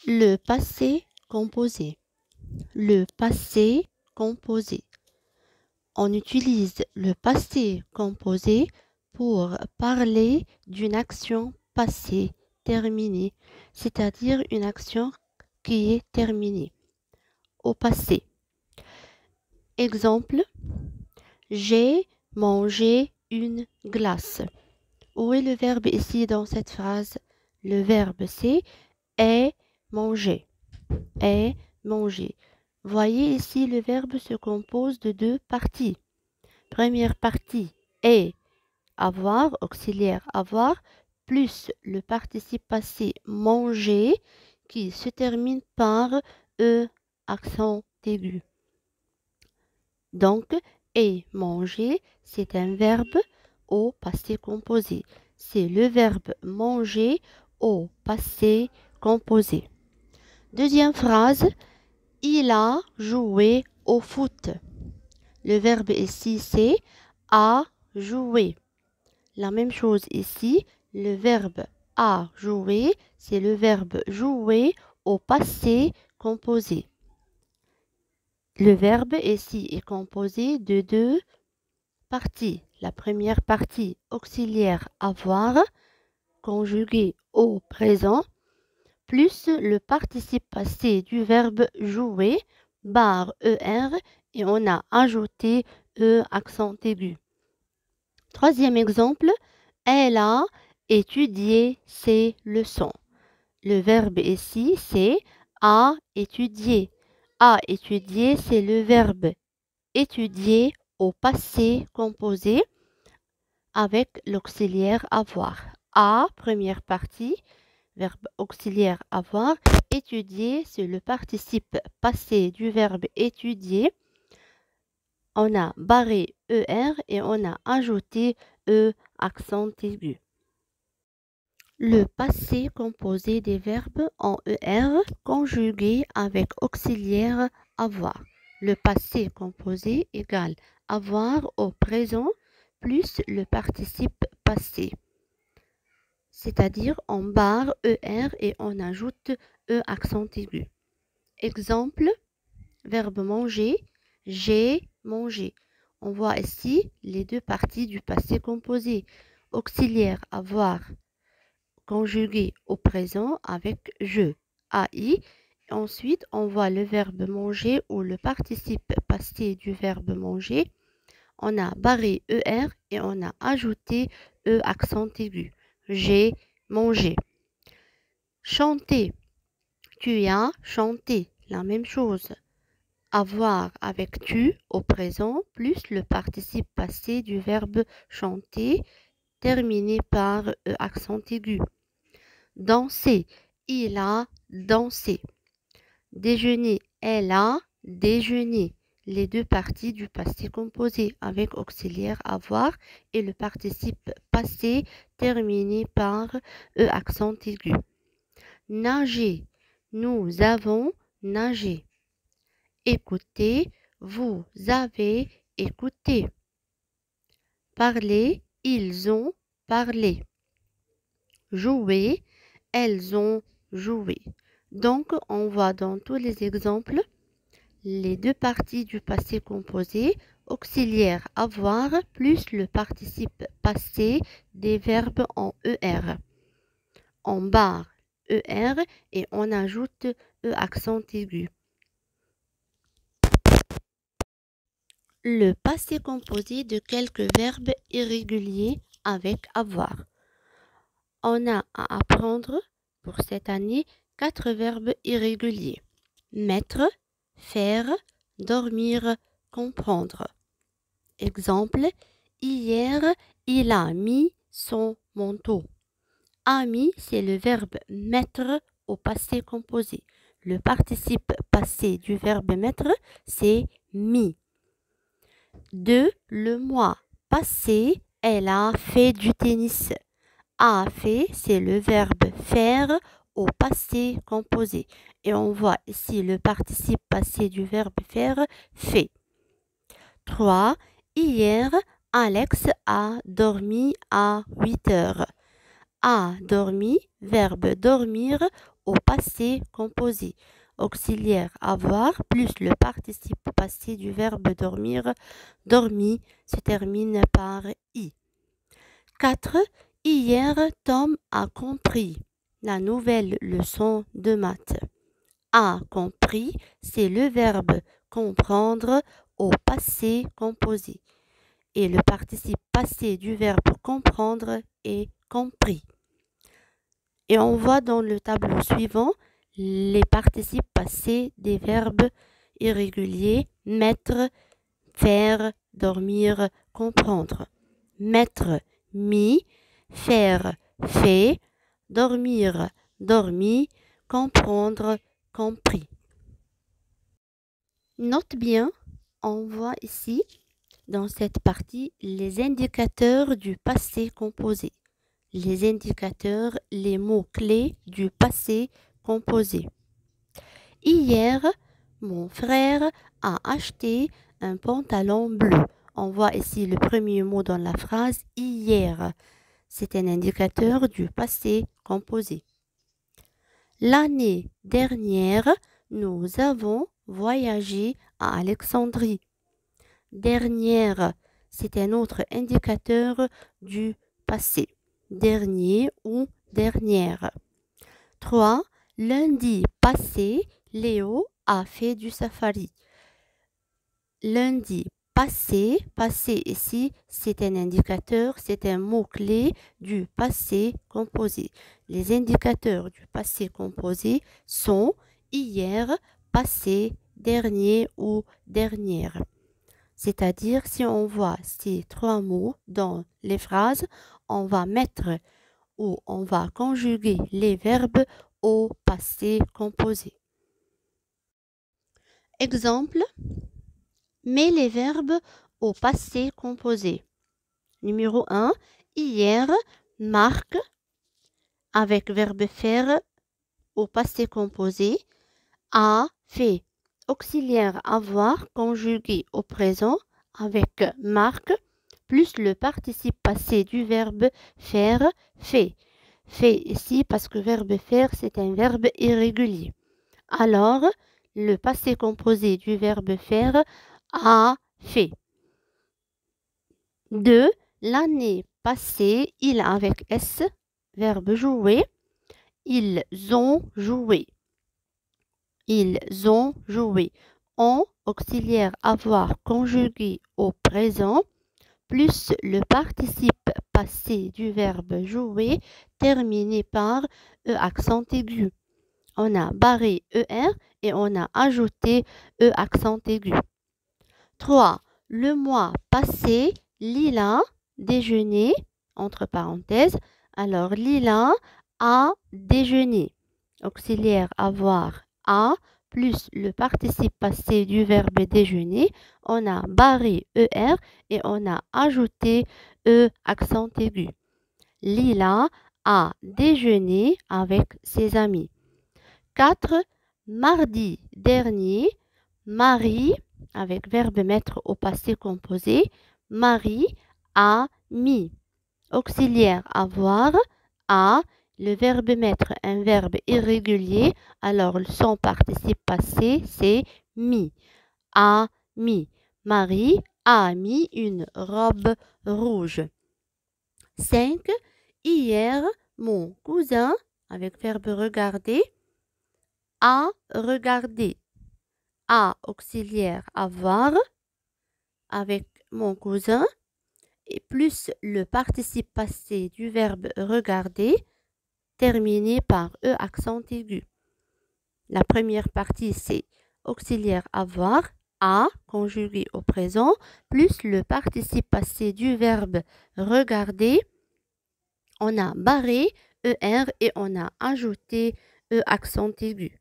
Le passé composé. Le passé composé. On utilise le passé composé pour parler d'une action passée, terminée, c'est-à-dire une action qui est terminée au passé. Exemple, j'ai mangé une glace. Où est le verbe ici dans cette phrase? Le verbe c'est est manger. Est manger. Voyez ici, le verbe se compose de deux parties. Première partie est avoir, auxiliaire avoir, plus le participe passé manger qui se termine par E, accent aigu. Donc, et manger, c'est un verbe au passé composé. C'est le verbe manger au passé composé. Deuxième phrase, il a joué au foot. Le verbe ici, c'est a joué. La même chose ici, le verbe a joué, c'est le verbe jouer au passé composé. Le verbe ici est composé de deux parties. La première partie, auxiliaire avoir, conjugué au présent, plus le participe passé du verbe jouer, barre ER, et on a ajouté E accent aigu. Troisième exemple, elle a étudié ses leçons. Le verbe ici, c'est a étudié. A étudié, c'est le verbe étudier au passé composé avec l'auxiliaire avoir. A, première partie, verbe auxiliaire avoir. Étudier, c'est le participe passé du verbe étudier. On a barré ER et on a ajouté E accent aigu. Le passé composé des verbes en ER conjugué avec auxiliaire avoir. Le passé composé égale avoir au présent plus le participe passé. C'est-à-dire on barre ER et on ajoute E accent aigu. Exemple, verbe manger, j'ai mangé. On voit ici les deux parties du passé composé. Auxiliaire avoir conjugué au présent avec je, AI. Ensuite, on voit le verbe manger ou le participe passé du verbe manger. On a barré ER et on a ajouté E accent aigu. J'ai mangé. Chanter. Tu as chanté. La même chose. Avoir avec tu au présent plus le participe passé du verbe chanter terminé par E accent aigu. Danser. Il a dansé. Déjeuner. Elle a déjeuné. Les deux parties du passé composé avec auxiliaire avoir et le participe passé terminé par E accent aigu. Nager. Nous avons nagé. Écoutez. Vous avez écouté. Parler. Ils ont parlé. Jouer. Elles ont joué. Donc, on voit dans tous les exemples les deux parties du passé composé, auxiliaire avoir plus le participe passé des verbes en ER. On barre ER et on ajoute E accent aigu. Le passé composé de quelques verbes irréguliers avec avoir. On a à apprendre pour cette année 4 verbes irréguliers. Mettre, faire, dormir, comprendre. Exemple, hier, il a mis son manteau. A mis, c'est le verbe mettre au passé composé. Le participe passé du verbe mettre, c'est mis. 2. Le mois passé, elle a fait du tennis. A fait, c'est le verbe faire au passé composé. Et on voit ici le participe passé du verbe faire, fait. 3. Hier, Alex a dormi à 8 heures. a dormi, verbe dormir au passé composé. Auxiliaire avoir plus le participe passé du verbe dormir, dormi, se termine par i. 4. Hier, Tom a compris la nouvelle leçon de maths. A compris, c'est le verbe comprendre au passé composé. Et le participe passé du verbe comprendre est compris. Et on voit dans le tableau suivant les participes passés des verbes irréguliers mettre, faire, dormir, comprendre. Mettre, mis, faire, fait, dormir, dormi, comprendre, compris. Note bien, on voit ici dans cette partie les indicateurs du passé composé. Les indicateurs, les mots-clés du passé composé. Hier, mon frère a acheté un pantalon bleu. On voit ici le premier mot dans la phrase hier. C'est un indicateur du passé composé. L'année dernière, nous avons voyagé à Alexandrie. Dernière, c'est un autre indicateur du passé. Dernier ou dernière. 3. Lundi passé, Léo a fait du safari. Lundi passé, passé ici, c'est un indicateur, c'est un mot-clé du passé composé. Les indicateurs du passé composé sont hier, passé, dernier ou dernière. C'est-à-dire, si on voit ces trois mots dans les phrases, on va mettre ou on va conjuguer les verbes au passé composé. Exemple, mets les verbes au passé composé. Numéro 1, hier, Marc, avec verbe faire au passé composé, a fait. Auxiliaire avoir conjugué au présent avec Marc plus le participe passé du verbe faire, fait. Fait ici parce que verbe faire c'est un verbe irrégulier. Alors, le passé composé du verbe faire a fait. 2. L'année passée, il avec S, verbe jouer, ils ont joué. Ils ont joué. On, auxiliaire avoir conjugué au présent, plus le participe passé du verbe jouer terminé par E accent aigu. On a barré ER et on a ajouté E accent aigu. 3. Le mois passé, Lila déjeuné, entre parenthèses. Alors, Lila a déjeuné. Auxiliaire avoir a plus le participe passé du verbe déjeuner. On a barré ER et on a ajouté E accent aigu. Lila a déjeuné avec ses amis. 4. Mardi dernier, Marie, avec verbe mettre au passé composé, Marie a mis. Auxiliaire avoir, a, le verbe mettre un verbe irrégulier, alors son participe passé c'est mis. A mis. Marie a mis une robe rouge. 5. Hier, mon cousin, avec verbe regarder, a regardé. A auxiliaire avoir avec mon cousin et plus le participe passé du verbe regarder terminé par E accent aigu. La première partie c'est auxiliaire avoir a conjugué au présent plus le participe passé du verbe regarder. On a barré ER et on a ajouté E accent aigu.